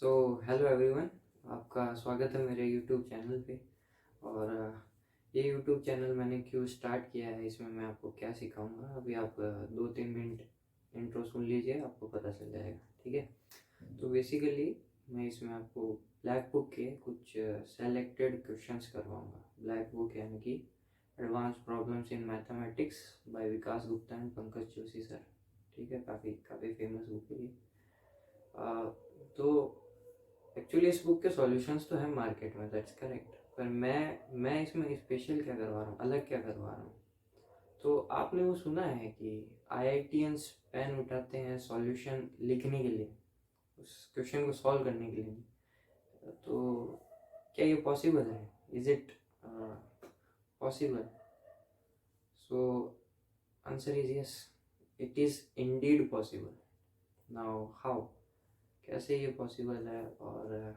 So hello everyone, आपका स्वागत है मेरे यूट्यूब चैनल पे। और ये यूट्यूब चैनल मैंने क्यों स्टार्ट किया है, इसमें मैं आपको क्या सिखाऊंगा, अभी आप 2-3 मिनट इंट्रो सुन लीजिए, आपको पता चल जाएगा। ठीक है, तो बेसिकली मैं इसमें आपको ब्लैक बुक के कुछ सेलेक्टेड क्वेश्चंस करवाऊंगा। ब्लैक बुक यानी कि advance problems in mathematics bye Vikas Gupta and Pankaj Joshi sir. ठीक है, काफ़ी फेमस बुक है ये। तो एक्चुअली इस बुक के सॉल्यूशंस तो हैं मार्केट में, दैट्स करेक्ट, पर मैं इसमें स्पेशल क्या करवा रहा हूँ, अलग क्या करवा रहा हूँ। तो आपने वो सुना है कि आईआईटीएंस पेन उठाते हैं सॉल्यूशन लिखने के लिए, उस क्वेश्चन को सॉल्व करने के लिए। तो क्या ये पॉसिबल है? Is it possible? So answer is yes, it is Indeed possible. Now how, कैसे ये पॉसिबल है, और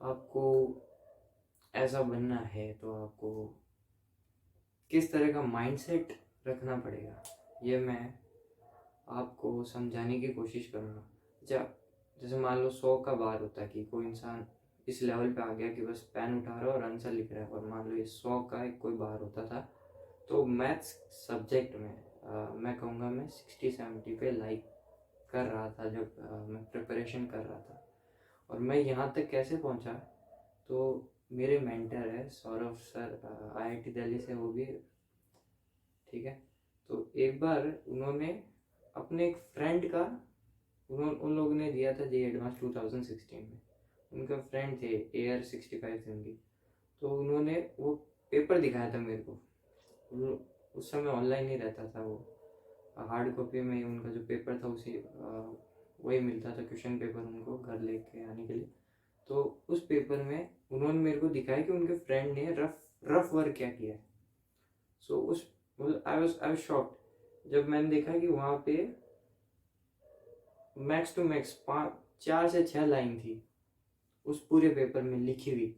आपको ऐसा बनना है तो आपको किस तरह का माइंडसेट रखना पड़ेगा, ये मैं आपको समझाने की कोशिश करूँगा। जैसे मान लो 100 का बार होता है कि कोई इंसान इस लेवल पे आ गया कि बस पेन उठा रहा है और आंसर लिख रहा है, और मान लो ये 100 का एक कोई बार होता था। तो मैथ्स सब्जेक्ट में मैं कहूँगा मैं 60-70 पे लाइक कर रहा था जब मैं प्रिपरेशन कर रहा था। और मैं यहाँ तक कैसे पहुँचा, तो मेरे मेंटर है सौरभ सर, आईआईटी दिल्ली से, वो भी। ठीक है, तो एक बार उन्होंने अपने एक फ्रेंड का, उन लोगों ने दिया था जे एडवांस 2016 में, उनका फ्रेंड थे एयर 65 थे उनकी। तो उन्होंने वो पेपर दिखाया था मेरे को। उस समय ऑनलाइन ही रहता था वो, हार्ड कॉपी में उनका जो पेपर था उसी वही मिलता था, क्वेश्चन पेपर उनको घर लेके आने के लिए। तो उस पेपर में उन्होंने मेरे को दिखाया कि उनके फ्रेंड ने रफ वर्क क्या किया है। सो उस आई वाज शॉक्ड जब मैंने देखा कि वहाँ पे मैक्स टू मैक्स 4 से 6 लाइन थी उस पूरे पेपर में लिखी हुई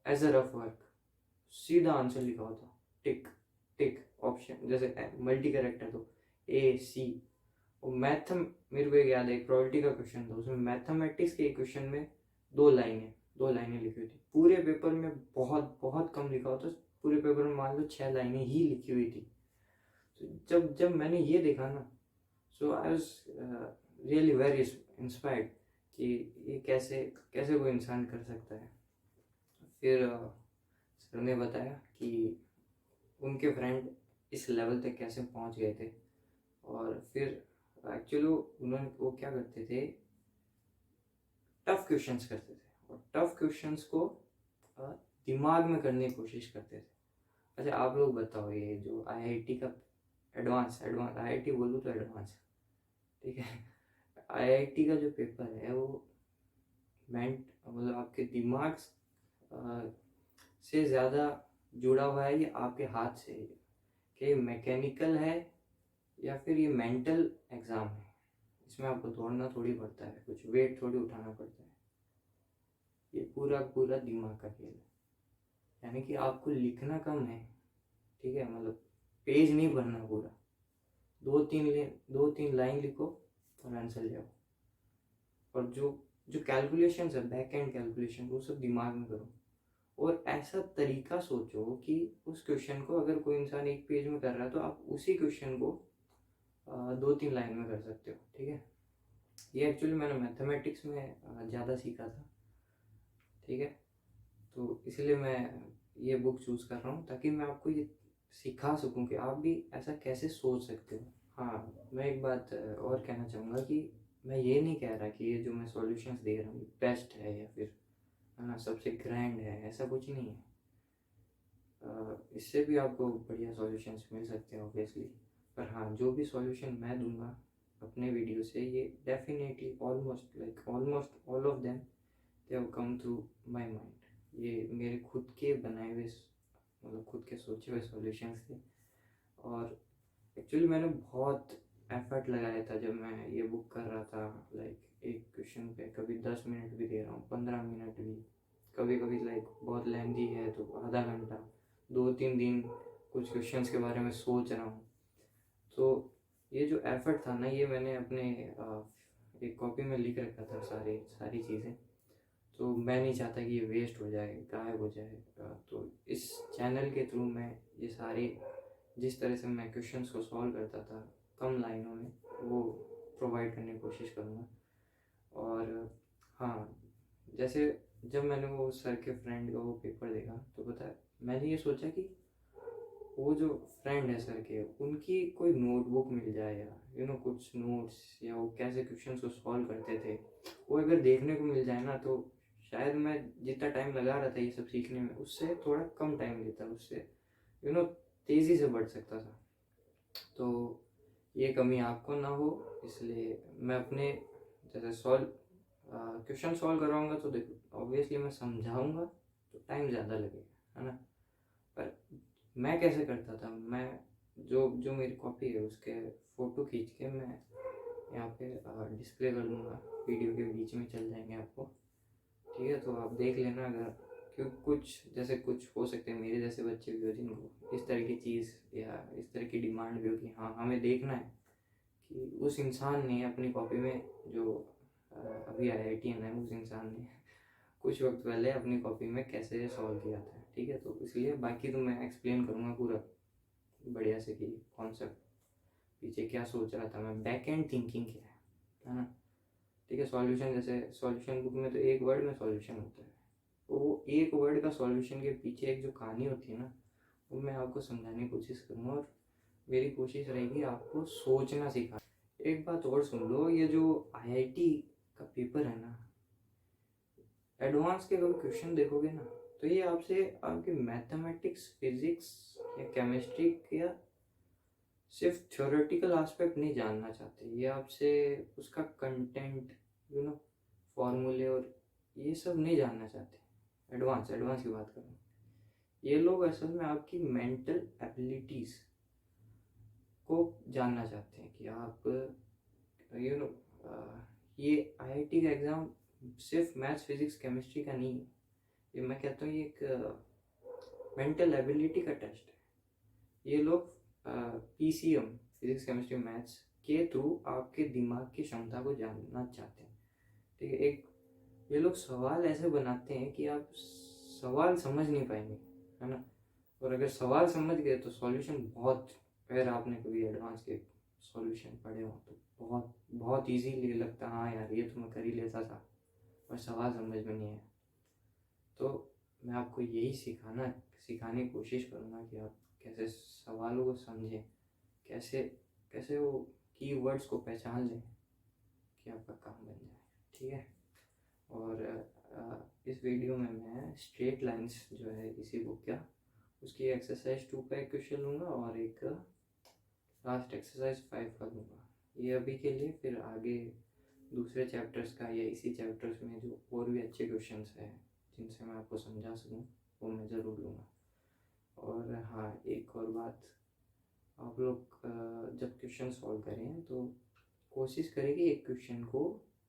एज अ रफ वर्क। सीधा आंसर लिखा होता, टिक टिक ऑप्शन, जैसे मल्टी कैरेक्टर तो ए सी। और मेरे को एक याद है, एक प्रोबेबिलिटी का क्वेश्चन था, उसमें मैथमेटिक्स के क्वेश्चन में 2 लाइनें लिखी हुई थी। पूरे पेपर में बहुत बहुत कम लिखा होता, पूरे पेपर में मान लो 6 लाइनें ही लिखी हुई थी। तो जब जब मैंने ये देखा ना, so I was really very inspired कि ये कैसे कैसे कोई इंसान कर सकता है। फिर सर ने बताया कि उनके फ्रेंड इस लेवल तक कैसे पहुंच गए थे। और फिर एक्चुअली उन्होंने वो क्या करते थे, टफ क्वेश्चंस करते थे, और टफ क्वेश्चंस को दिमाग में करने की कोशिश करते थे। अच्छा आप लोग बताओ, ये जो आईआईटी का एडवांस एडवांस आईआईटी बोलूँ तो एडवांस, ठीक है, आईआईटी का जो पेपर है वो मतलब आपके दिमाग से ज़्यादा जुड़ा हुआ है, ये आपके हाथ से है, कि ये मैकेनिकल है या फिर ये मेंटल एग्ज़ाम है। इसमें आपको दौड़ना थोड़ी पड़ता है, कुछ वेट थोड़ी उठाना पड़ता है, ये पूरा पूरा दिमाग का खेल है। यानी कि आपको लिखना कम है, ठीक है, मतलब पेज नहीं भरना पूरा, 2-3 लाइन लिखो और आंसर ले आओ। और जो जो कैलकुलेशन है, बैक एंड कैलकुलेशन, वो सब दिमाग में करो। और ऐसा तरीका सोचो कि उस क्वेश्चन को अगर कोई इंसान एक पेज में कर रहा है तो आप उसी क्वेश्चन को 2-3 लाइन में कर सकते हो। ठीक है, ये एक्चुअली मैंने मैथमेटिक्स में ज़्यादा सीखा था। ठीक है, तो इसलिए मैं ये बुक चूज़ कर रहा हूँ ताकि मैं आपको ये सिखा सकूँ कि आप भी ऐसा कैसे सोच सकते हो। हाँ, मैं एक बात और कहना चाहूँगा कि मैं ये नहीं कह रहा कि ये जो मैं सॉल्यूशंस दे रहा हूँ बेस्ट है या फिर सबसे ग्रैंड है, ऐसा कुछ नहीं है। इससे भी आपको बढ़िया सॉल्यूशंस मिल सकते हैं ऑब्वियसली। पर हाँ, जो भी सॉल्यूशन मैं दूंगा अपने वीडियो से, ये definitely almost all of them they have come through my mind. ये मेरे खुद के बनाए हुए, मतलब खुद के सोचे हुए सॉल्यूशंस थे। और एक्चुअली मैंने बहुत एफर्ट लगाया था जब मैं ये बुक कर रहा था। लाइक एक क्वेश्चन पे कभी 10 मिनट भी दे रहा हूँ, 15 मिनट भी, कभी कभी लाइक बहुत लेंदी है तो आधा घंटा, 2-3 दिन कुछ क्वेश्चंस के बारे में सोच रहा हूँ। तो ये जो एफर्ट था ना, ये मैंने अपने एक कॉपी में लिख रखा था सारी चीज़ें, तो मैं नहीं चाहता कि ये वेस्ट हो जाए, गायब हो जाए। तो इस चैनल के थ्रू मैं ये सारे, जिस तरह से मैं क्वेश्चंस को सॉल्व करता था कम लाइनों में, वो प्रोवाइड करने की कोशिश करूँगा। और हाँ, जैसे जब मैंने वो सर के फ्रेंड का वो पेपर देखा, तो पता है मैंने ये सोचा कि वो जो फ्रेंड है सर के, उनकी कोई नोटबुक मिल जाए या कुछ नोट्स, या वो कैसे क्वेश्चन को सॉल्व करते थे, वो अगर देखने को मिल जाए ना, तो शायद मैं जितना टाइम लगा रहा था ये सब सीखने में, उससे थोड़ा कम टाइम लेता, उससे तेज़ी से बढ़ सकता था। तो ये कमी आपको ना हो, इसलिए मैं अपने जैसे क्वेश्चन सॉल्व करवाऊँगा, तो देखो ऑब्वियसली मैं समझाऊँगा तो टाइम ज़्यादा लगेगा, है ना। पर मैं कैसे करता था, मैं जो जो मेरी कॉपी है उसके फ़ोटो खींच के मैं यहाँ पे डिस्प्ले कर दूँगा, वीडियो के बीच में चल जाएंगे आपको, ठीक है। तो आप देख लेना, अगर क्यों कुछ हो सकते हैं मेरे जैसे बच्चे भी हो जिनको इस तरह की चीज़ या इस तरह की डिमांड भी हो कि हाँ हमें देखना है कि उस इंसान ने अपनी कॉपी में जो अभी IITian है, उस इंसान ने कुछ वक्त पहले अपनी कॉपी में कैसे सॉल्व किया था, ठीक है। तो इसलिए बाकी तो मैं एक्सप्लेन करूँगा पूरा बढ़िया से कि कॉन्सेप्ट पीछे क्या सोच रहा था मैं, बैक एंड थिंकिंग क्या है ना, ठीक है। सॉल्यूशन, जैसे सॉल्यूशन बुक में तो एक वर्ड में सॉल्यूशन होता है, तो वो एक वर्ड का सॉल्यूशन के पीछे एक जो कहानी होती है ना, वो मैं आपको समझाने की कोशिश करूँगा, और मेरी कोशिश रहेगी आपको सोचना सिखा। एक बात और सुन लो, ये जो IIT का पेपर है ना, एडवांस के अगर क्वेश्चन देखोगे ना, तो ये आपसे आपके मैथमेटिक्स, फिजिक्स या केमिस्ट्री या सिर्फ थ्योरेटिकल एस्पेक्ट नहीं जानना चाहते, ये आपसे उसका कंटेंट, फॉर्मूले और ये सब नहीं जानना चाहते। एडवांस की बात करूँ, ये लोग असल में आपकी मेंटल एबिलिटीज़ को जानना चाहते हैं कि आप यू नो ये IIT का एग्ज़ाम सिर्फ मैथ्स, फिजिक्स, केमिस्ट्री का नहीं है। ये मैं कहता हूँ ये एक मेंटल एबिलिटी का टेस्ट है। ये लोग PCM, फिजिक्स, केमिस्ट्री, मैथ्स के थ्रू आपके दिमाग की क्षमता को जानना चाहते हैं, ठीक है। एक ये लोग सवाल ऐसे बनाते हैं कि आप सवाल समझ नहीं पाएंगे, है ना। और अगर सवाल समझ गए तो सॉल्यूशन बहुत, अगर आपने कभी एडवांस के सॉल्यूशन पढ़े हो तो बहुत बहुत इजीली लगता है, हाँ यार ये तो मैं कर ही लेता था, और सवाल समझ में नहीं आया। तो मैं आपको यही सिखाने की कोशिश करूँगा कि आप कैसे सवालों को समझें, कैसे कैसे वो कीवर्ड्स को पहचान लें कि आपका काम बन जाए, ठीक है। और इस वीडियो में मैं स्ट्रेट लाइंस जो है इसी बुक का, उसकी एक्सरसाइज 2 का एक क्वेश्चन लूँगा और एक लास्ट एक्सरसाइज 5 का लूँगा, ये अभी के लिए। फिर आगे दूसरे चैप्टर्स का या इसी चैप्टर्स में जो और भी अच्छे क्वेश्चंस हैं जिनसे मैं आपको समझा सकूँ, वो मैं ज़रूर लूँगा। और हाँ, एक और बात, आप लोग जब क्वेश्चन सॉल्व करें तो कोशिश करें कि एक क्वेश्चन को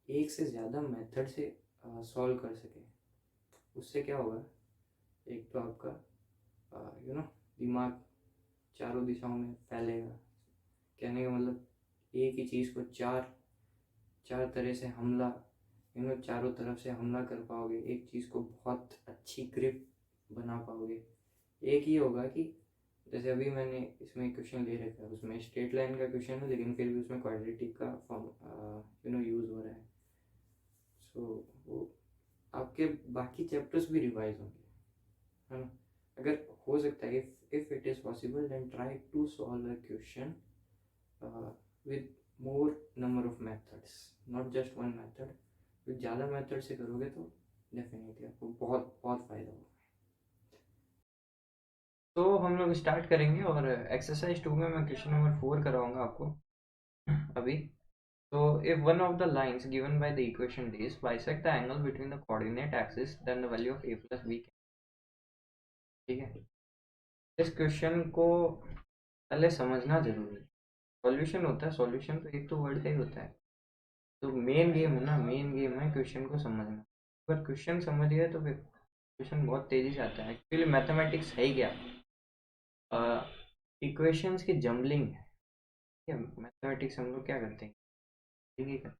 एक से ज़्यादा मेथड से सॉल्व कर सकें। उससे क्या होगा, एक तो आपका दिमाग चारों दिशाओं में फैलेगा। कहने का मतलब, एक ही चीज़ को चार तरह से हमला, चारों तरफ से हमला कर पाओगे, एक चीज़ को बहुत अच्छी ग्रिप बना पाओगे। एक ये होगा कि जैसे अभी मैंने इसमें क्वेश्चन ले रखा है, उसमें स्ट्रेट लाइन का क्वेश्चन है, लेकिन फिर भी उसमें क्वाड्रेटिक का फॉर्म यूज़ हो रहा है। सो वो आपके बाकी चैप्टर्स भी रिवाइज होंगे, है ना। अगर हो सकता है, if it is possible, then try to solve a question with more number of methods, not just one method. तो ज़्यादा मेथड से करोगे तो डेफिनेटली आपको बहुत बहुत फ़ायदा होगा। तो हम लोग स्टार्ट करेंगे, और एक्सरसाइज 2 में मैं क्वेश्चन नंबर 4 कराऊंगा आपको अभी। So if one of the lines given by the equation is bisect the angle between the coordinate axis, then the value of a plus b, ठीक है। इस क्वेश्चन को पहले समझना जरूरी है। सॉल्यूशन होता है, सॉल्यूशन तो एक तो वर्ड का ही होता है। तो मेन गेम है ना, मेन गेम है क्वेश्चन को समझना। अगर क्वेश्चन समझ गए तो फिर क्वेश्चन बहुत तेजी से आता है। एक्चुअली मैथमेटिक्स है ही क्या, इक्वेशंस की जम्बलिंग है। मैथमेटिक्स हम लोग क्या करते हैं, ठीक है।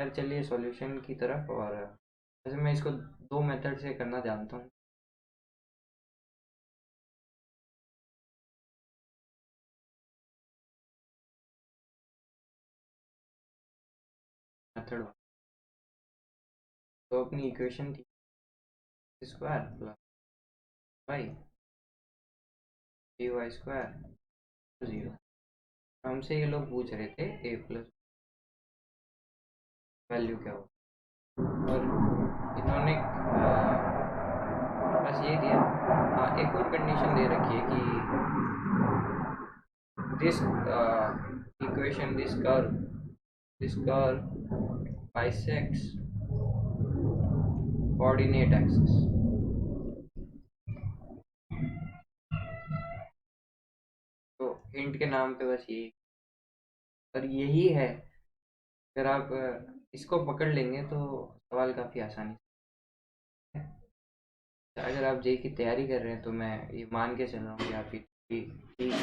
खैर चलिए सॉल्यूशन की तरफ। और वैसे मैं इसको दो मेथड से करना जानता हूँ। मेथड तो अपनी इक्वेशन थी square plus y d y square 0। हमसे ये लोग पूछ रहे थे ए प्लस वैल्यू क्या हो, और इन्होंने बस ये दिया। हाँ, एक और कंडीशन दे रखी है कि this equation this curve bisects coordinate axis। तो हिंट के नाम पे बस यही, और यही है। अगर आप इसको पकड़ लेंगे तो सवाल काफ़ी आसानी से। अगर आप जेई की तैयारी कर रहे हैं तो मैं ये मान के चल रहा हूँ कि आप ठीक ठीक है।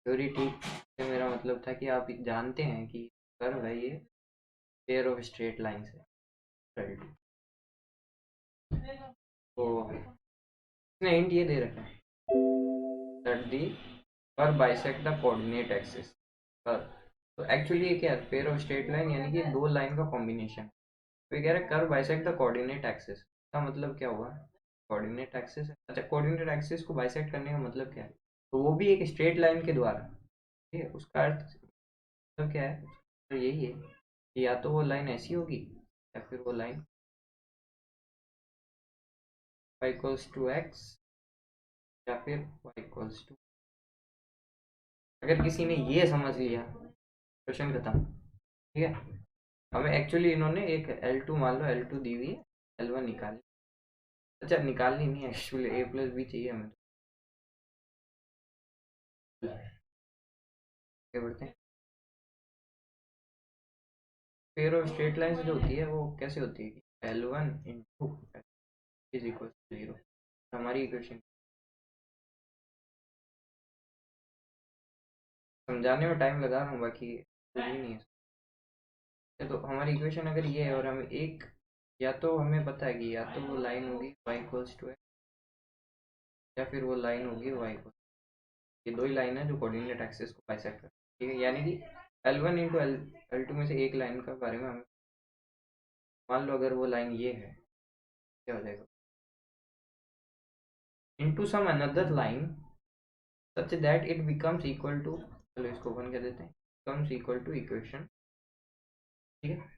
थ्योरी ठीक से मेरा मतलब था कि आप जानते हैं कि कर्व है ये पेयर ऑफ स्ट्रेट लाइन है। तो इसने हिंट ये दे रखा है that the curve bisect the coordinate axis curve. तो एक्चुअली ये क्या है, पेयर ऑफ स्ट्रेट लाइन यानी कि दो लाइन का कॉम्बिनेशन। तो ये कह रहा है curve bisect the coordinate axis का मतलब क्या हुआ, कोऑर्डिनेट एक्सिस। अच्छा, कोऑर्डिनेट एक्सिस को बाइसेक्ट करने का मतलब क्या है, तो वो भी एक स्ट्रेट लाइन के द्वारा। ठीक है, उसका अर्थ मतलब क्या है, तो यही है कि या तो वो लाइन ऐसी होगी या फिर वो line y equals to x या फिर y इक्वल्स टू। अगर किसी ने ये समझ लिया क्वेश्चन खत्म। ठीक है, हमें एक्चुअली इन्होंने एक L2 मान लो L2 दी हुई है, L1 निकाल। अच्छा, निकालनी नहीं है एक्चुअली, a प्लस बी चाहिए हमें। आगे बढ़ते हैं। पेयर ऑफ स्ट्रेट लाइन जो होती है वो कैसे होती है कि L1 into is equal to 0। हमारी इक्वेशन समझाने में टाइम लगा रहा हूँ, बाकी कुछ भी नहीं है। तो हमारी इक्वेशन अगर ये है और हमें एक, या तो हमें पता है कि या तो वो लाइन होगी y इक्वल्स टू या फिर वो लाइन होगी y इक्वल। ये दो ही लाइन है जो कोऑर्डिनेट एक्सिस को बाइसेक्ट कर, ठीक है। यानी कि L1 इंटू L2 में से एक लाइन का बारे में हमें मान लो, अगर वो लाइन ये है क्या हो जाएगा, into some another line such that it becomes equal to, चलो इसको वन कह देते हैं, बिकम्स इक्वल टू इक्वेशन। ठीक है,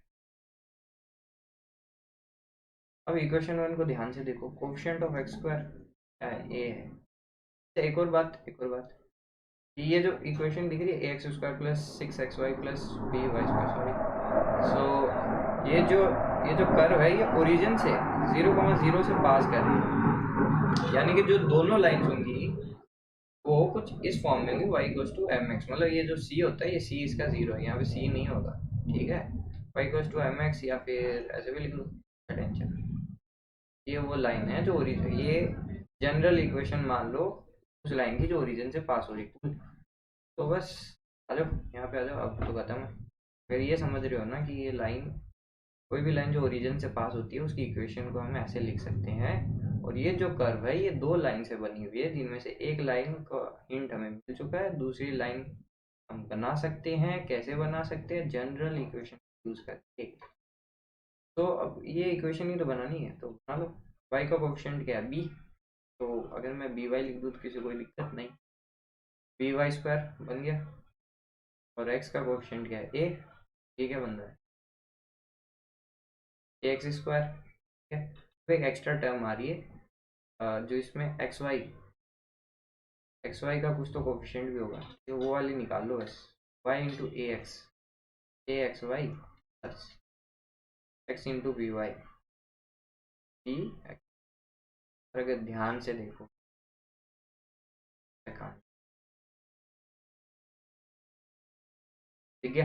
अब इक्वेशन वन को ध्यान से देखो, कोफिशिएंट ऑफ एक्स स्क्वायर ए है। एक और बात ये जो इक्वेशन दिख रही है a x square plus 6xy plus b y square, sorry. So ये जो कर्व है ये ओरिजिन से 0,0 से पास कर रही है, यानी कि जो दोनों लाइन्स होंगी वो कुछ इस फॉर्म में होंगी y equals to m x. मतलब ये जो c होता है ये c इसका 0 है, यहाँ पे c नहीं होगा। ठीक है, y equals to m x, या फिर ऐसे भी लिख लो, टेंशन। ये वो लाइन है जो ओरिजिन, ये जनरल इक्वेशन मान लो उस लाइन की जो ओरिजिन से पास हो रही है। तो बस आ जाओ यहाँ पे, आ जाओ, अब तो खत्म है। फिर ये समझ रहे हो ना कि ये लाइन, कोई भी लाइन जो ओरिजिन से पास होती है उसकी इक्वेशन को हम ऐसे लिख सकते हैं। और ये जो कर्व है ये दो लाइन से बनी हुई है, जिनमें से एक लाइन का हिंट हमें मिल चुका है, दूसरी लाइन हम बना सकते हैं। कैसे बना सकते हैं, जनरल इक्वेशन यूज करके। तो अब ये इक्वेशन ही तो बनानी है, तो बना लो। y का कोएफिशिएंट क्या है, b। तो अगर मैं बी वाई लिख दूँ तो किसी कोई दिक्कत नहीं, बी वाई स्क्वायर बन गया। और x का कोएफिशिएंट क्या है, a। ये क्या बन रहा है, ए एक्स स्क्वायर। ठीक है, तो एक एक्स्ट्रा टर्म आ रही है जो इसमें एक्स वाई का कुछ तो कोफिशिएंट भी होगा, तो वो वाली निकाल लो बस। y into a x y plus x into b y b x. अगर ध्यान से देखो ठीक है,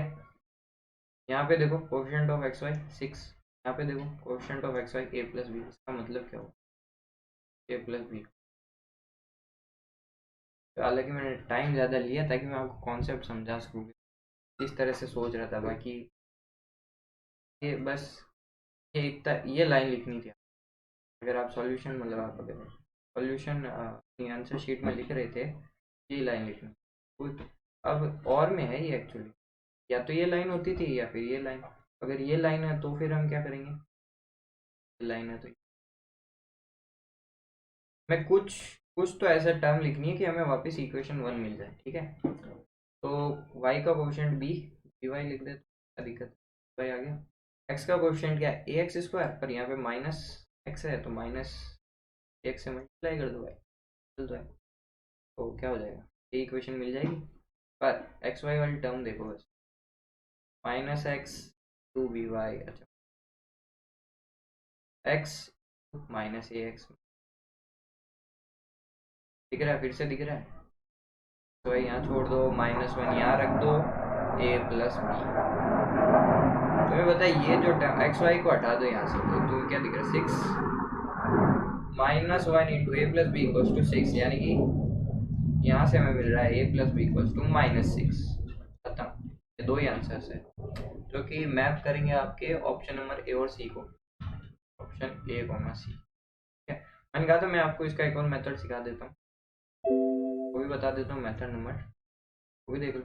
यहाँ पे देखो कोफिशिएंट ऑफ एक्स वाई 6, यहाँ पे देखो coefficient of x y a plus b. इसका मतलब क्या हो, ए प्लस बी। हालांकि मैंने टाइम ज़्यादा लिया ताकि मैं आपको कॉन्सेप्ट समझा सकूँ, इस तरह से सोच रहा था। बाकी ये बस ये लाइन लिखनी थी। अगर आप सॉल्यूशन मतलब आप अगर सॉल्यूशन अपनी आंसर शीट में लिख रहे थे, ये लाइन लिखनी अब और में है ये एक्चुअली, या तो ये लाइन होती थी या फिर ये लाइन। अगर ये लाइन है तो फिर हम क्या करेंगे, ये लाइन है तो मैं कुछ कुछ तो ऐसा टर्म लिखनी है कि हमें वापस इक्वेशन 1 मिल जाए, ठीक है। तो y का कोफिशिएंट b, बी वाई लिख दे तो क्या दिक्कत है, y आ गया। x का कोफिशिएंट क्या है, ए एक्स स्क्वायर, पर यहाँ पे माइनस x है तो माइनस x से मल्टीप्लाई कर दो भाई, चल दो है तो क्या हो जाएगा, ये इक्वेशन मिल जाएगी। पर एक्स वाई वाली टर्म देखो बस, minus x to b y, अच्छा एक्स माइनस ए एक्स, दिख रहा है, फिर से दिख रहा है। तो यहाँ छोड़ दो, -1 यहाँ रख दो, a प्लस बी। तुम्हें पता है ये जो टर्म एक्स वाई को हटा दो यहाँ से, तो तुम्हें क्या दिख रहा है, 6 -1 into a plus b equals to 6, यानी कि यहाँ से हमें मिल रहा है a plus b equals to -6। खत्म, ये दो ही आंसर्स है जो कि मैप करेंगे आपके ऑप्शन नंबर ए और सी को, ऑप्शन ए कॉमा सी, ठीक है। मैंने कहा था मैं आपको इसका एक और मेथड सिखा देता हूँ, वो भी बता देता हूँ, मेथड नंबर वो भी देख लो।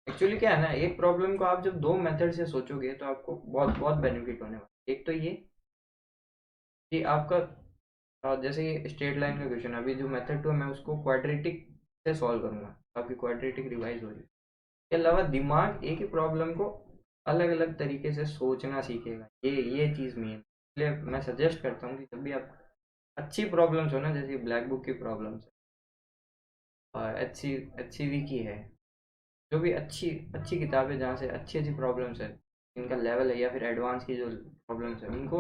एक्चुअली क्या है ना, एक प्रॉब्लम को आप जब दो मेथड से सोचोगे तो आपको बहुत बहुत बेनिफिट होने वाला। एक तो ये कि आपका जैसे ये स्ट्रेट लाइन का क्वेश्चन, अभी जो मेथड 2 है मैं उसको क्वाड्रेटिक से सॉल्व करूंगा, आपकी क्वाड्रेटिक रिवाइज हो रही है। इसके अलावा दिमाग एक ही प्रॉब्लम को अलग अलग तरीके से सोचना सीखेगा, ये चीज़ मेन। इसलिए मैं सजेस्ट करता हूँ कि जब भी आप अच्छी प्रॉब्लम्स हो ना, जैसे ब्लैक बुक की प्रॉब्लम्स है, एच सी वी की है, जो भी अच्छी अच्छी किताबें जहाँ से अच्छी अच्छी प्रॉब्लम्स है, इनका लेवल है, या फिर एडवांस की जो प्रॉब्लम्स है, उनको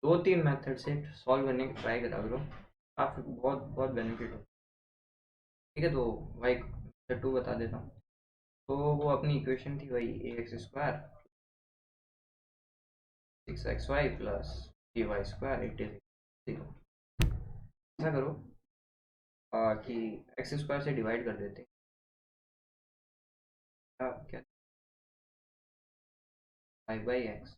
2-3 मेथड से सॉल्व करने की ट्राई करा करो, आप बहुत बहुत बेनिफिट हो, ठीक है। तो वाई टू बता देता हूँ। तो वो अपनी इक्वेशन थी वही, a x square 6xy plus b y square 86। ऐसा करो कि एक्स स्क्वायर से डिवाइड कर देते, क्या, five by x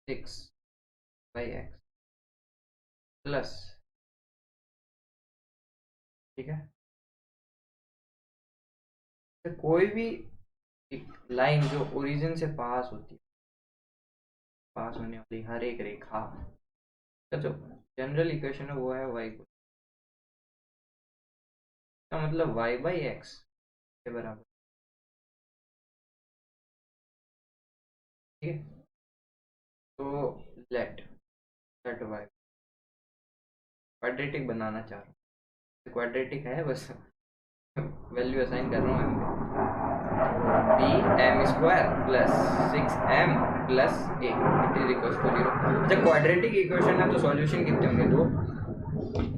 6/x plus, ठीक है, तो कोई भी एक लाइन जो ओरिजिन से पास होती है, पास होने वाली हर एक रेखा का जो जनरल इक्वेशन है वो है y का मतलब y/x के बराबर, ठीक है। तो लेट लेट y क्वाड्रेटिक बनाना चाह रहा हूँ, क्वाड्रेटिक है बस वैल्यू असाइन कर रहा हूँ b m square plus 6m plus a it is equal to 0। अच्छा क्वाड्रेटिक इक्वेशन है तो सॉल्यूशन कितने होंगे, दो,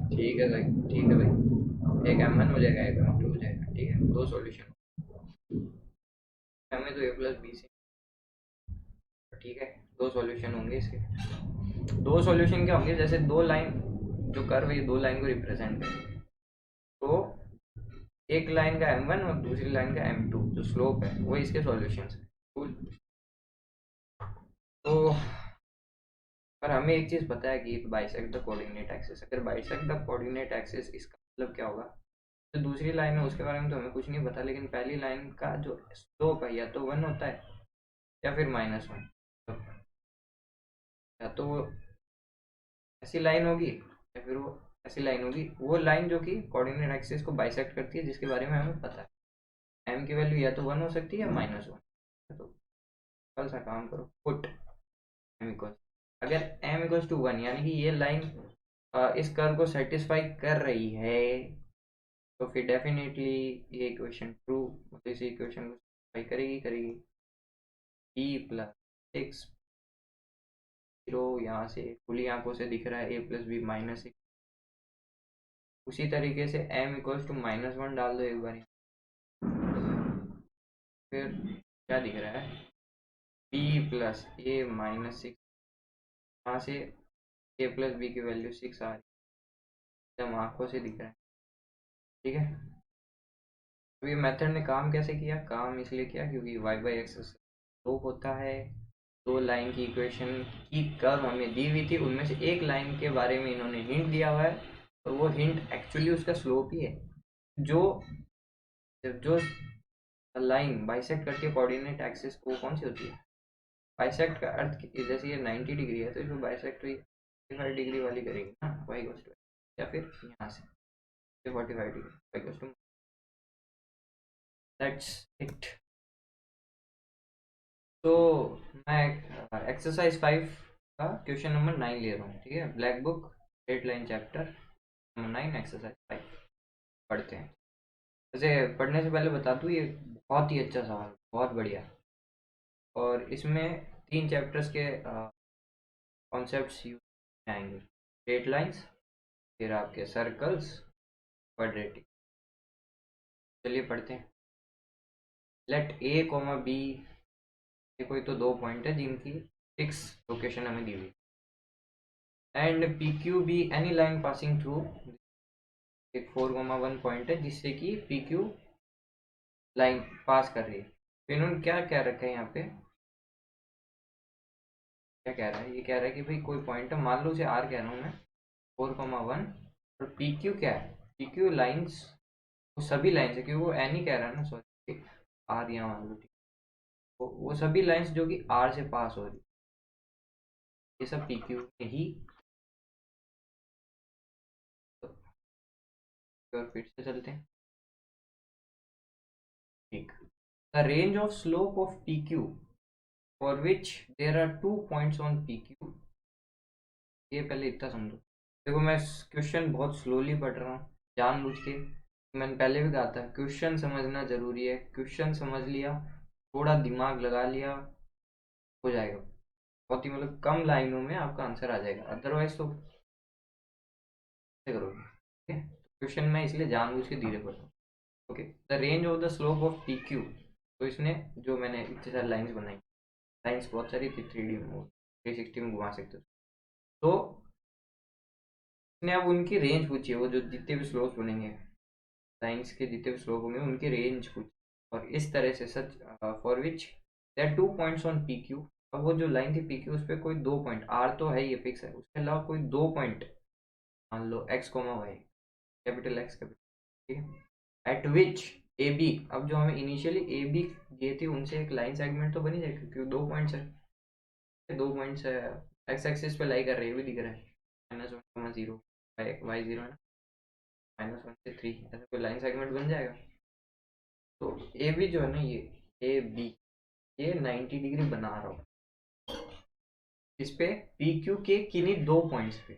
ठीक है भाई, ठीक है भाई, एक m1 हो जाएगा, एक m2 हो जाएगा, ठीक है, दो सॉल्यूशन हमें तो a प्लस बी से, ठीक है, दो सॉल्यूशन होंगे इसके। दो सॉल्यूशन क्या होंगे, जैसे दो लाइन जो कर्व है, दो लाइन को रिप्रेजेंट करें, तो एक लाइन का m1 और दूसरी लाइन का m2 जो स्लोप है वो इसके सॉल्यूशंस है, तो पर हमें एक चीज पता है कि बाइसेक्ट द कोऑर्डिनेट एक्सिस, अगर बाइसेक्ट द कोऑर्डिनेट एक्सिस इसका मतलब क्या होगा, तो दूसरी लाइन है उसके बारे में तो हमें कुछ नहीं पता, लेकिन पहली लाइन का जो स्लोप है या तो 1 होता है या फिर -1, या तो वो ऐसी लाइन होगी या फिर वो ऐसी लाइन होगी, वो लाइन जो कि कोऑर्डिनेट एक्सिस को बाइसेक्ट करती है, जिसके बारे में हमें पता है m की वैल्यू या तो 1 हो सकती है या -1। तो कल सा काम करो, पुट m इक्वल, अगर m इक्वल टू 1 यानी कि ये लाइन इस कर्व को सेटिस्फाई कर रही है, तो फिर डेफिनेटली ये इक्वेशन ट्रू, इस इक्वेशन को सेटिस्फाई करेगी करेगी। b प्लस 6 जीरो यहाँ से खुली आंखों से दिख रहा है, a प्लस बी -6, उसी तरीके से m इक्वल्स टू -1 डाल दो एक बार, फिर क्या दिख रहा है, b प्लस a -6, यहाँ से a प्लस बी की वैल्यू 6 आ रही है, एकदम आंखों से दिख रहा है, ठीक है। तो ये मेथड ने काम कैसे किया? काम इसलिए किया क्योंकि वाई बाई एक्स स्लोप होता है। दो लाइन की इक्वेशन की कर्व हमें दी हुई थी, उनमें से एक लाइन के बारे में इन्होंने हिंट दिया हुआ है, और वो हिंट एक्चुअली उसका स्लोप ही है। जो जो लाइन बाइसेक्ट करती है कोऑर्डिनेट एक्सिस को, वो कौन सी होती है? बाइसेक्ट का अर्थ जैसे ये 90 डिग्री है तो इसको बाइसेक्ट 45 डिग्री वाली करेगी ना, वाई इक्वल्स टू, या फिर यहाँ से 45 degree, y equals to, that's it. तो मैं एक्सरसाइज 5 का क्वेश्चन नंबर 9 ले रहा हूँ, ठीक है? Black book straight line chapter number 9 exercise 5 पढ़ते हैं। वैसे पढ़ने से पहले बता दूँ, ये बहुत ही अच्छा सवाल, बहुत बढ़िया। और इसमें 3 चैप्टर्स के कॉन्सेप्ट्स यूज आएंगे। स्ट्रेट लाइंस, फिर आपके सर्कल्स, क्वाड्रेटिक। चलिए पढ़ते हैं। लेट ए कॉमा बी, ये कोई तो दो पॉइंट है जिनकी फिक्स लोकेशन हमें दी हुई, and P Q be any line passing through, एक 4,1 पॉइंट है जिससे कि पी क्यू लाइन पास कर रही है। तो इन्होंने क्या क्या रखा है यहाँ पे, क्या कह रहा है? ये कह रहा है कि भाई कोई पॉइंट है, मान लो उसे आर कह रहा हूँ मैं, 4,1, और पी क्यू क्या है? पी क्यू लाइन्स, वो सभी लाइन्स है, क्योंकि वो एन ही कह रहा है ना, सॉरी, आर यहाँ मान लो, ठीक। वो सभी लाइन्स जो कि आर से पास हो रही, ये सब पी क्यू में ही। तो और फिर से चलते हैं, ठीक। The range of slope of P Q for which there are 2 points on P Q, ये पहले इतना समझो। देखो मैं क्वेश्चन बहुत स्लोली पढ़ रहा हूँ जानबूझ के, मैंने पहले भी कहा था क्वेश्चन समझना जरूरी है। क्वेश्चन समझ लिया, थोड़ा दिमाग लगा लिया, हो जाएगा। बहुत ही मतलब कम लाइनों में आपका आंसर आ जाएगा, अदरवाइज तो कैसे करोगे, ठीक है? क्वेश्चन में इसलिए जानबूझ के धीरे पढ़ रहा हूँ। Okay, the range of the slope of P Q, तो इसने जो मैंने इतनी सारी लाइन्स बनाई, लाइन्स बहुत सारी थी, 3D में 360 में घुमा सकते हो, तो इसने अब उनकी रेंज पूछी है, वो जो जितने भी स्लोप्स बनेंगे, लाइन्स के जितने भी स्लोप होंगे उनकी रेंज पूछी, और इस तरह से such for which there 2 points on P Q. अब वो जो लाइन थी पी क्यू, उस पर कोई दो पॉइंट, आर तो है, ये फिक्स है, उसके अलावा कोई दो पॉइंट, मान लो x comma y, capital x capital, ठीक है, एट विच ए बी, अब जो हमें इनिशियली ए बी दिए थे उनसे एक लाइन सेगमेंट तो बनी जाएगी, क्योंकि दो पॉइंट्स है, दो पॉइंट्स है, एक्स एक्सिस पे लाई कर रहे हैं, ये भी दिख रहा है, -1,0, वाई जीरो है ना, -1 से 3, ऐसा कोई लाइन सेगमेंट बन जाएगा। तो ए बी जो है ना, ये ए बी, ये 90 डिग्री बना रहा हूँ इस पे पी क्यू के किन्हीं दो पॉइंट्स पे,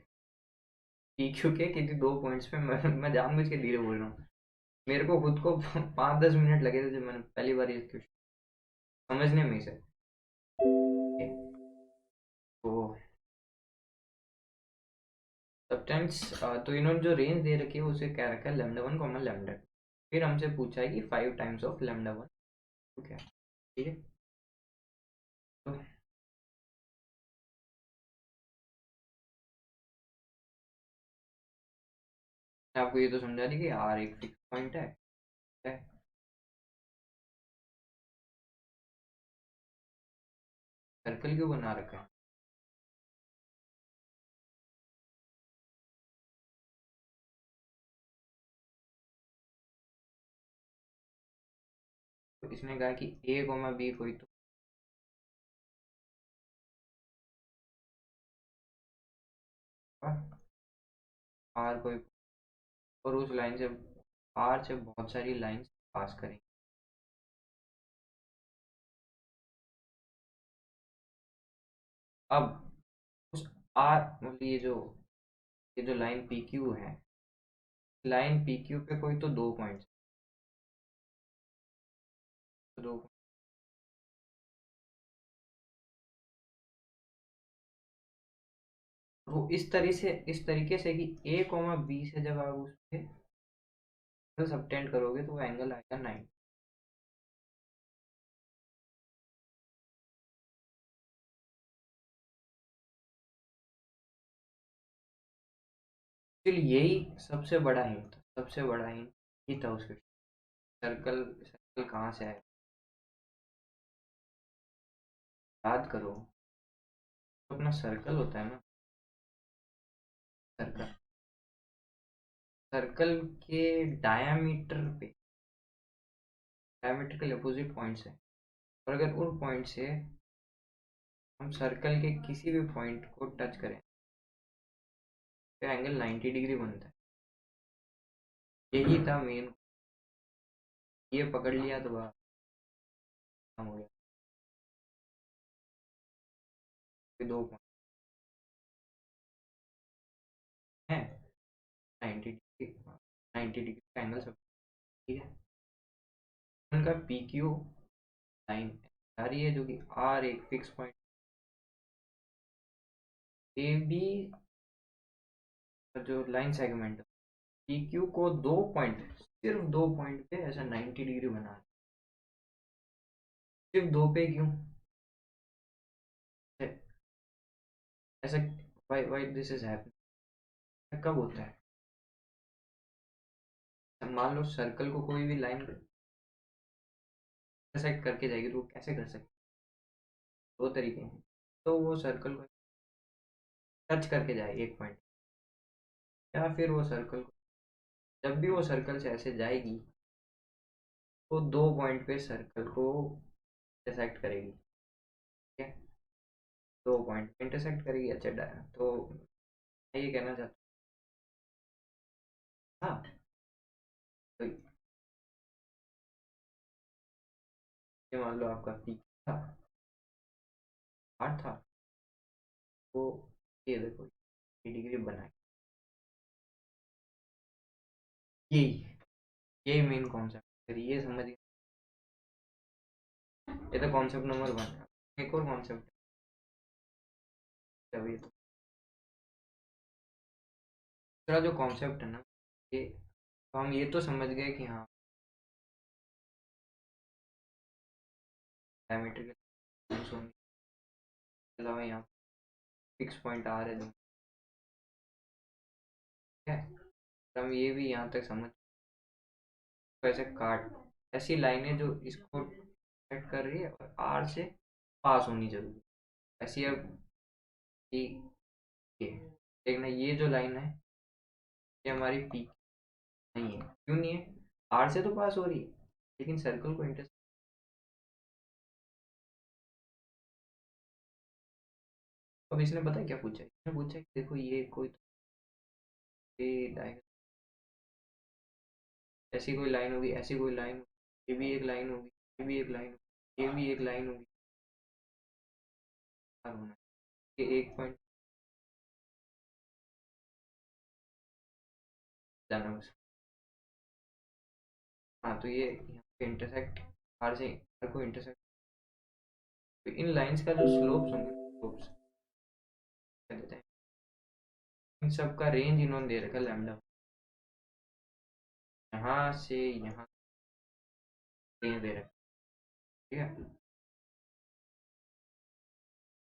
पी क्यू के किन्हीं दो पॉइंट्स पे, मैं जानबूझ के धीरे बोल रहा हूँ, मेरे को खुद को 5-10 मिनट लगे थे जब मैंने पहली बार ये क्वेश्चन समझने में इसे। तो सब्सटेंस, तो इन्होंने जो रेंज दे रखी है उसे क्या रखा है, λ1 कॉमा λ2, फिर हमसे पूछा है कि 5 टाइम्स ऑफ λ1, तो क्या, ठीक है? तो आपको ये तो समझा दी कि आर एक फिक्स पॉइंट है, सर्कल क्यों बना रखा है? तो इसने कहा कि ए कोमा बी कोई तो आर कोई, और उस लाइन से, आर से बहुत सारी लाइंस पास करेंगे। अब उस आर मतलब ये जो लाइन पी क्यू है, लाइन पी क्यू पे कोई तो दो पॉइंट्स, तो दो, वो इस तरीके से कि ए कोमा बी से जब आप उस पे सबटेंड करोगे तो वो एंगल आएगा 9। चलिए यही सबसे बड़ा हिंट था, सबसे बड़ा हिंट ही था उसके। सर्कल सर्कल कहाँ से आया, याद करो। तो अपना सर्कल होता है ना, सर्कल, सर्कल के डायामीटर पे, डायमीटर के अपोजिट पॉइंट्स है। और अगर उन पॉइंट से हम सर्कल के किसी भी पॉइंट को टच करें तो एंगल 90 डिग्री बनता है। यही था मेन। ये पकड़ लिया तो बात खत्म हो गया। ये दो पॉइंट हैं, 90 डिग्री, 90 डिग्री का एंगल सब, ठीक है। उनका पी क्यू लाइन आ रही है, जो कि आर एक फिक्स पॉइंट, ए बी जो लाइन सेगमेंट, पी क्यू को दो पॉइंट, सिर्फ दो पॉइंट पे ऐसा 90 डिग्री बना है। सिर्फ दो पे क्यों ऐसा, वाई दिस इज हैपनिंग, कब होता है? मान लो सर्कल को कोई भी लाइन इंटरसेक्ट करके जाएगी, तो वो कैसे कर सकते? दो तरीके हैं। तो वो सर्कल को टच करके जाएगी एक पॉइंट, या फिर वो सर्कल को, जब भी वो सर्कल से ऐसे जाएगी तो दो पॉइंट पे सर्कल को इंटरसेक्ट करेगी, ठीक है। दो पॉइंट इंटरसेक्ट करेगी, अच्छा तो मैं ये कहना चाहता हूँ, हाँ, तो ये मान लो आपका पी था, आर था, तो ये देखो, ये डिग्री बनाए, यही यही मेन कॉन्सेप्ट, ये समझिए। ये तो कॉन्सेप्ट नंबर वन है। एक और कॉन्सेप्ट है, ये तो दूसरा जो कॉन्सेप्ट है ना, ये तो हम ये तो समझ गए कि हाँ, डायमीटर के lines होंगे, इसके अलावा यहाँ फिक्स पॉइंट आ रहे हैं, ठीक है। तो हम ये भी यहाँ तक समझ, वैसे काट ऐसी लाइनें जो इसको सेट कर रही है और आर से पास होनी जरूरी है। ऐसी अब ये देखना, ये जो लाइन है ये हमारी पी नहीं है, क्यों नहीं है? आर से तो पास हो रही है, लेकिन सर्कल को इंटर, अब इसने पता है क्या पूछा है? इसने पूछा है कि देखो ये कोई, ये डायग्राम, ऐसी कोई लाइन होगी, ऐसी कोई लाइन, ये भी एक लाइन होगी, ये भी एक लाइन होगी, ये भी एक लाइन होगी, क्या होना है? ये एक पॉइंट जाना बस। हाँ, तो ये यहाँ पे इंटरसेक्ट, आर से आर को इंटरसेक्ट, तो इन लाइंस का जो स्लोप्स होंगे, स्लोप्स कह देते हैं, इन सब का रेंज इन्होंने दे रखा है लैम्डा। यहाँ से यहाँ रेंज दे रखा है, ठीक है।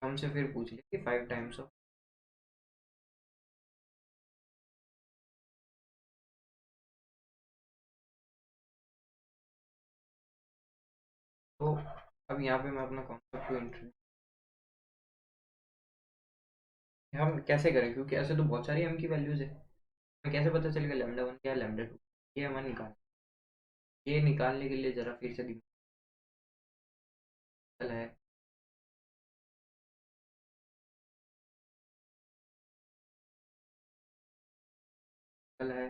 हमसे फिर पूछ लिया कि 5 टाइम्स ऑफ, तो अब यहाँ पे मैं अपना कॉन्सेप्ट को इंट्रोड्यूस, हम कैसे करें, क्योंकि ऐसे तो बहुत सारी एम की वैल्यूज है, हमें कैसे पता चलेगा लैम्डा वन क्या है, लैम्डा टू, ये हमें निकाल, ये निकालने के लिए जरा फिर से दिमाग है, है,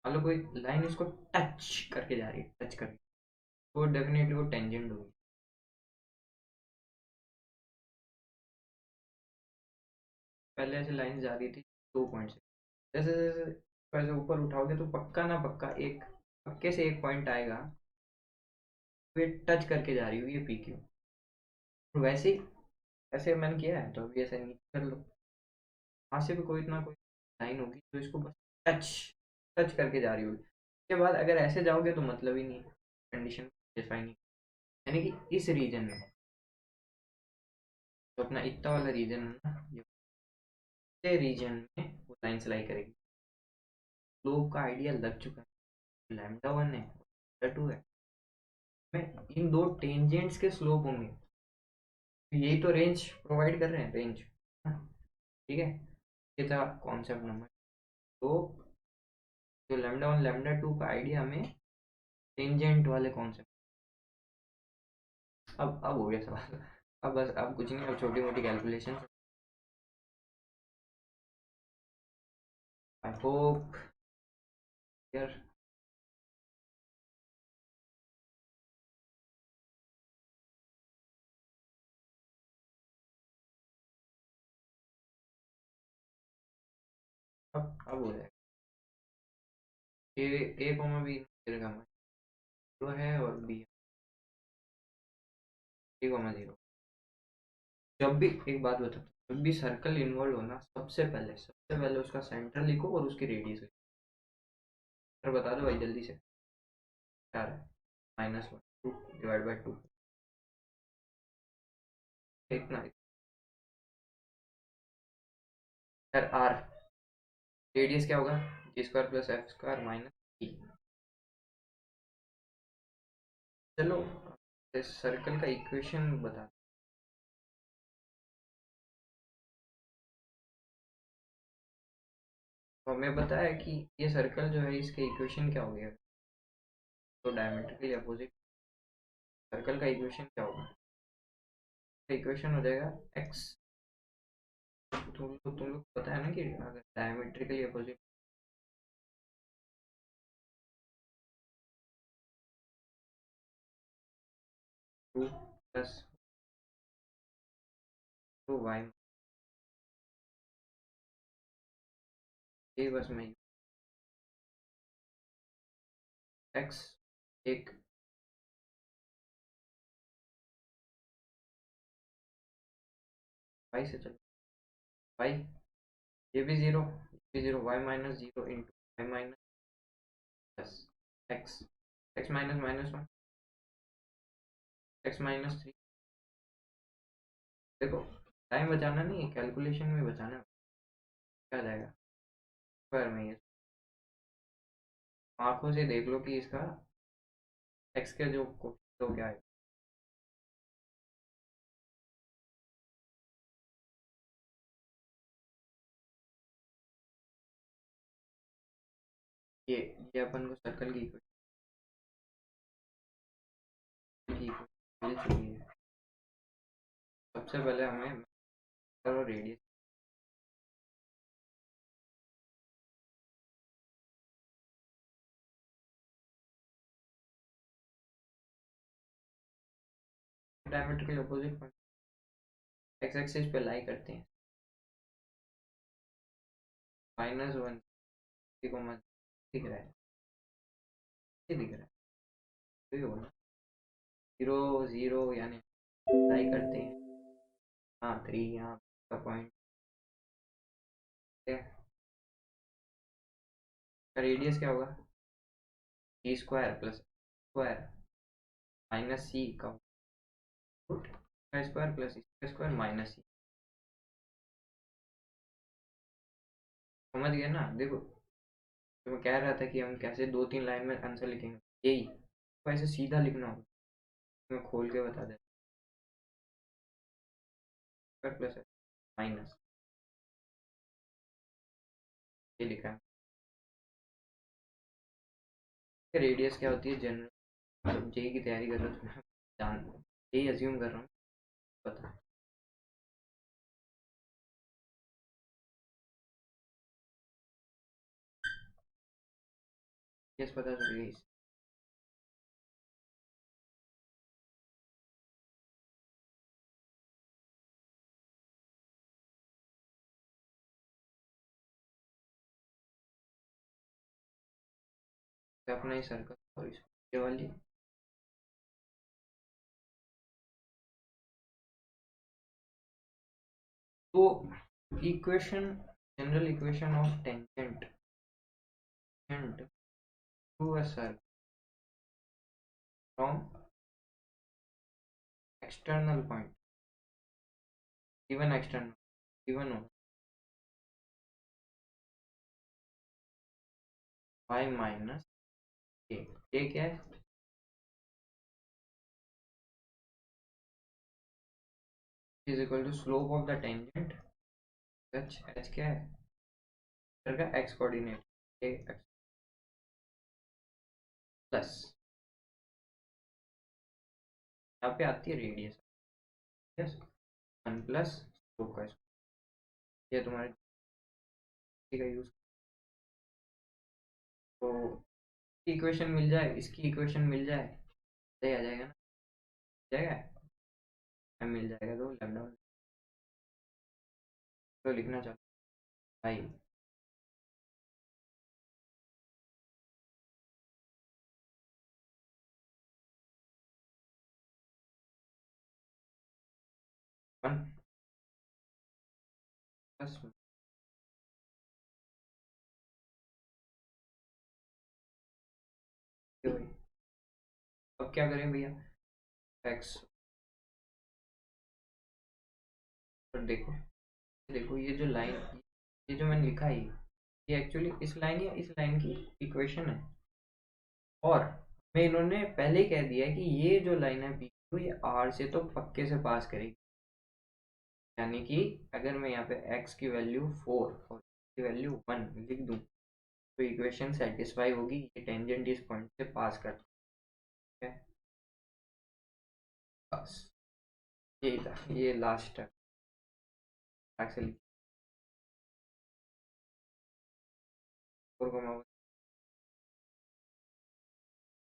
मान लो कोई लाइन इसको टच करके जा रही है, टच करके, तो डेफिनेटली वो टेंजेंट होगी। पहले ऐसे लाइन जा रही थी दो पॉइंट से, जैसे जैसे वैसे ऊपर उठाओगे तो पक्का ना पक्का एक, पक्के से एक पॉइंट आएगा, फिर टच करके जा रही हुई है पी क्यू। वैसे ही ऐसे मैंने किया है, तो अभी ऐसे नीचे कर लो, वहाँ से भी कोई ना कोई लाइन होगी तो इसको बस टच टच करके जा रही होगी। उसके बाद अगर ऐसे जाओगे तो मतलब ही नहीं है, कंडीशन सेटिस्फाई नहीं, यानी कि इस रीजन में, तो अपना इतना वाला रीजन है ना, ये रीजन में वो लाइन सिलाई करेगी। ग्लोब का आइडिया लग चुका है, लैम्डा 1 है, लैम्डा 2 है, मैं इन दो टेंजेंट्स के स्लोप होंगे, तो यही तो रेंज प्रोवाइड कर रहे हैं, रेंज। ठीक है, ये था कॉन्सेप्ट नंबर। तो जो लैम्डा 1 लैम्डा 2 का आइडिया हमें टेंजेंट वाले कॉन्सेप्ट। अब हो गया सवाल। अब बस, अब कुछ नहीं, अब छोटी मोटी कैलकुलेशन। आई होप यार। अब हो जाएगा। ए कॉमा बी का जीरो है और बी ए कॉमा जीरो। जब भी एक बात बता, जब भी सर्कल इन्वॉल्व होना, सबसे पहले उसका सेंटर लिखो और उसकी रेडियस लिखो। सर बता दो भाई जल्दी से। क्या है? -1 2 डिवाइड बाई 2, इतना। सर आर, रेडियस क्या होगा? G square plus f square minus e. चलो, इस सर्कल का इक्वेशन बता। तो हमें पता है कि ये सर्कल जो है, इसके इक्वेशन क्या हो गया? तो डायमेट्रिकली अपोजिट सर्कल का इक्वेशन क्या होगा? इक्वेशन हो जाएगा एक्स। तुम लोग पता है ना कि अगर diametrically opposite, two plus two y, ये बस में एक्स एक वाई से चलो, वाई ये भी जीरो, ये भी zero, y minus zero into y minus plus x, x minus -1, x -3। देखो, टाइम बचाना नहीं है, कैलकुलेशन में बचाना है। क्या आ जाएगा स्क्वायर में? ये आंखों से देख लो कि इसका एक्स के जो तो क्या है। ये अपन को सर्कल की इक्वेशन मिल चुकी है। सबसे पहले हमें करो radius. Diametrically opposite point x axis पे लाई करते हैं। -1 को मत दिख रहा है, ये दिख रहा है, तो ये होगा 0 0, यानी लाई करते हैं। हाँ 3 यहाँ का पॉइंट है। रेडियस क्या होगा? G square plus square minus सी का स्क्वायर प्लस इसका स्क्वायर माइनस सी। समझ गए ना? देखो, तो मैं कह रहा था कि हम कैसे 2-3 लाइन में आंसर लिखेंगे, यही तो ऐसे सीधा लिखना होगा। मैं खोल के बता दे, स्क्वायर प्लस माइनस, ये लिखा है। रेडियस क्या होती है जनरल, मतलब जेई की तैयारी कर रहा हूँ तो जान, यही अज्यूम कर रहा हूँ, पता। यस, पता चल गई। अपना ही सर्कल और ये वाली। तो equation, general equation of tangent to a circle from external point, given external, given हो y माइनस ये क्या है? Is equal to slope of the tangent h. H क्या है? का x coordinate a x plus यहाँ पे आती है रेडियस, यस, 1 प्लस स्लोप का स्क्वायर। ये तुम्हारे का यूज, तो इक्वेशन मिल जाए, इसकी इक्वेशन मिल जाए, सही आ जाएगा ना? जाएगा, मिल जाएगा तो लैम्डा तो लिखना चाहता भाई। वन प्लस अब क्या करें भैया? एक्स, पर देखो, देखो ये जो लाइन, ये जो मैंने लिखा है ये एक्चुअली इस लाइन या इस लाइन की इक्वेशन है। और मैं इन्होंने पहले ही कह दिया है कि ये जो लाइन है बी ये आर से तो पक्के से पास करेगी। यानी कि अगर मैं यहाँ पे x की वैल्यू 4 और की वैल्यू 1 लिख दूँ तो इक्वेशन सेटिस्फाई होगी, ये टेंजेंट इस पॉइंट से पास करता है। बस यही था, ये लास्ट स्टेप एक्चुअली।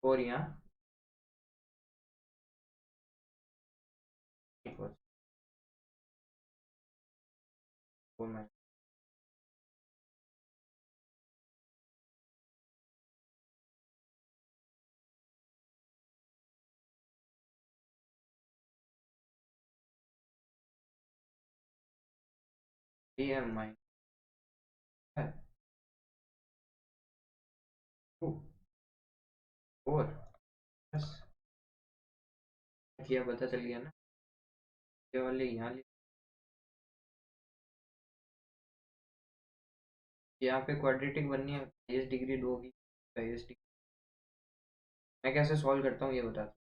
4 यहाँ equal 4 minus b m minus 2 4 बस किया, पता चल गया ना? ये वाले यहाँ यहाँ पे क्वाड्रेटिक बननी है, हाईएस्ट डिग्री 2 होगी, हाईएस्ट डिग्री। मैं कैसे सॉल्व करता हूँ ये बता दो।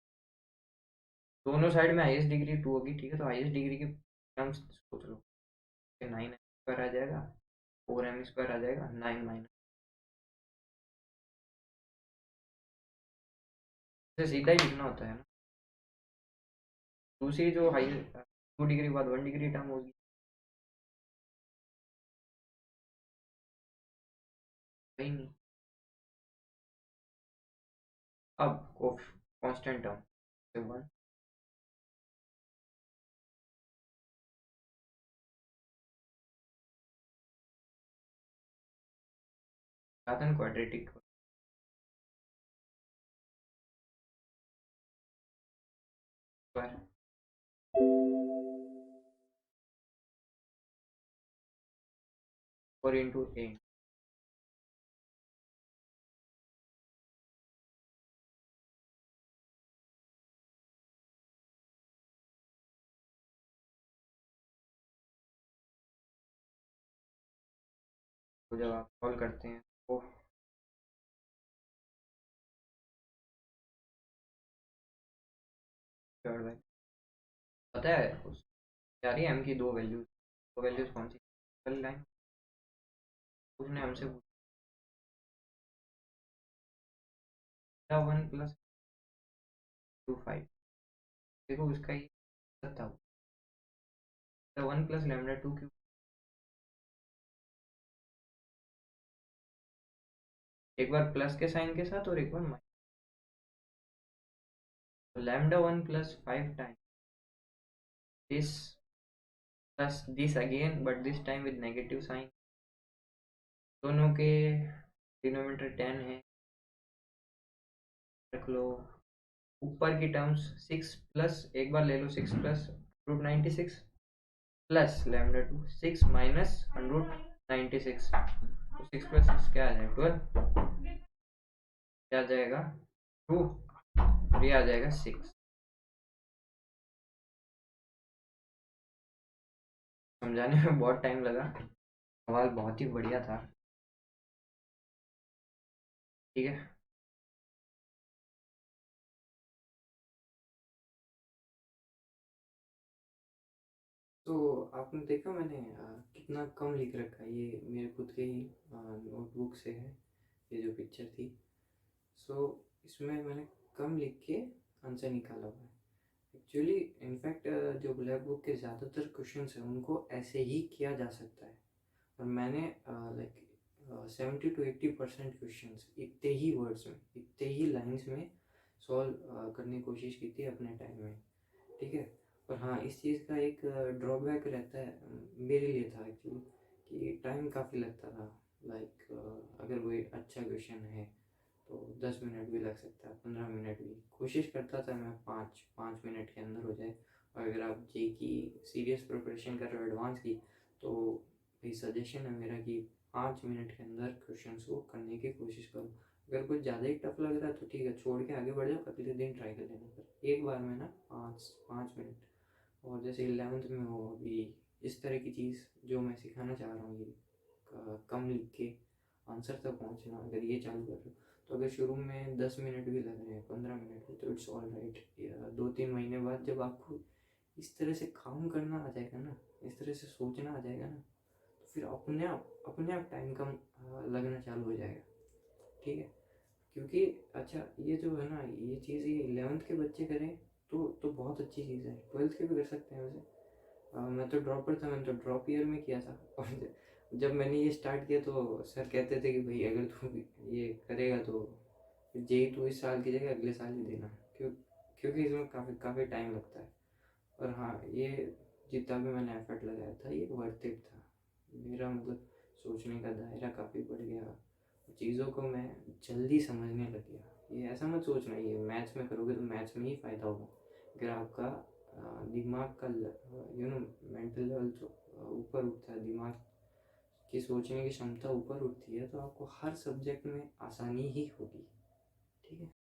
दोनों साइड में हाईएस्ट डिग्री 2 होगी, ठीक है, तो हाईएस्ट डिग्री की टर्म्स सोच लो। 9 स्क्वायर आ जाएगा, 4m स्क्वायर आ जाएगा, 9 माइनस से सीधा ही लिखना होता है ना। दूसरी जो हाई 2 डिग्री बाद 1 डिग्री टर्म होगी। सही नहीं। अब कांस्टेंट टर्म से 1 साधन क्वाड्रेटिक स्क्वायर और इंटू ए। तो जब आप सॉल्व करते हैं तो थर्ड भाई पता है उस जा रही है एम की दो वैल्यूज कौन सी? पहली लाइन उसने हमसे पूछा 1 प्लस 2 5। देखो उसका ये था 1 प्लस लैम्डा 2 क्यों। एक बार प्लस के साइन के साथ और एक बार माइनस, तो lambda 1 plus 5 time this plus this again but this time with negative sign. दोनों के डिनोमिनेटर 10 है, रख लो। ऊपर की टर्म्स 6 प्लस एक बार ले लो 6 plus root 96 plus lambda 2 6 minus root 96, तो 6 प्लस 6 क्या आ जाएगा 12, क्या आ जाएगा 2 और ये आ जाएगा 6। समझाने में बहुत टाइम लगा, सवाल बहुत ही बढ़िया था, ठीक है। तो आपने देखा मैंने कितना कम लिख रखा है, ये मेरे खुद के ही नोटबुक से है ये जो पिक्चर थी। सो इसमें मैंने कम लिख के आंसर निकाला हुआ है एक्चुअली। इनफैक्ट जो ब्लैक बुक के ज़्यादातर क्वेश्चंस हैं उनको ऐसे ही किया जा सकता है, और मैंने लाइक 70 to 80% क्वेश्चन इतने ही वर्ड्स में, इतने ही लाइन्स में सॉल्व करने की कोशिश की थी अपने टाइम में, ठीक है। पर हाँ, इस चीज़ का एक ड्रॉबैक रहता है, मेरे लिए था एक्चुअली, कि टाइम काफ़ी लगता था। लाइक अगर कोई अच्छा क्वेश्चन है तो 10 मिनट भी लग सकता है, 15 मिनट भी। कोशिश करता था मैं 5 मिनट के अंदर हो जाए। और अगर आप जे की सीरियस प्रिपरेशन कर रहे हो, एडवांस की, तो भाई सजेशन है मेरा कि 5 मिनट के अंदर क्वेश्चंस को करने की कोशिश करो। अगर कुछ ज़्यादा ही टफ लग रहा है तो ठीक है, छोड़ के आगे बढ़ जाओ, अगले दिन ट्राई कर लेना। पर एक बार में ना 5 5 मिनट। और जैसे 11th में हो अभी, इस तरह की चीज़ जो मैं सिखाना चाह रहा हूँ, ये कम लिख के आंसर तक पहुँचना, अगर ये चालू कर रहे हो तो अगर शुरू में 10 मिनट भी लग रहे हैं, 15 मिनट भी, तो इट्स ऑल राइट। 2 3 महीने बाद जब आपको इस तरह से काम करना आ जाएगा ना, इस तरह से सोचना आ जाएगा ना, तो फिर अपने आप टाइम कम लगना चालू हो जाएगा, ठीक है। क्योंकि अच्छा, ये जो है ना, ये चीज़ ये 11th के बच्चे करें तो बहुत अच्छी चीज़ है, 12th के भी कर सकते हैं वैसे। मैं तो ड्रॉपर था, मैंने तो ड्रॉप ईयर में किया था। और जब मैंने ये स्टार्ट किया तो सर कहते थे कि भाई अगर तू ये करेगा तो जेई तू इस साल की जगह अगले साल ही देना, क्योंकि इसमें काफ़ी काफ़ी टाइम लगता है। और हाँ, ये जितना भी मैंने एफर्ट लगाया था ये वर्थ इट था। मेरा मतलब सोचने का दायरा काफ़ी बढ़ गया, चीज़ों को मैं जल्दी समझने लग गया। ये ऐसा मत सोचना ये मैथ्स में करोगे तो मैथ्स में ही फ़ायदा होगा। अगर आपका दिमाग का मेंटल लेवल जो ऊपर उठता है, दिमाग की सोचने की क्षमता ऊपर उठती है, तो आपको हर सब्जेक्ट में आसानी ही होगी, ठीक है।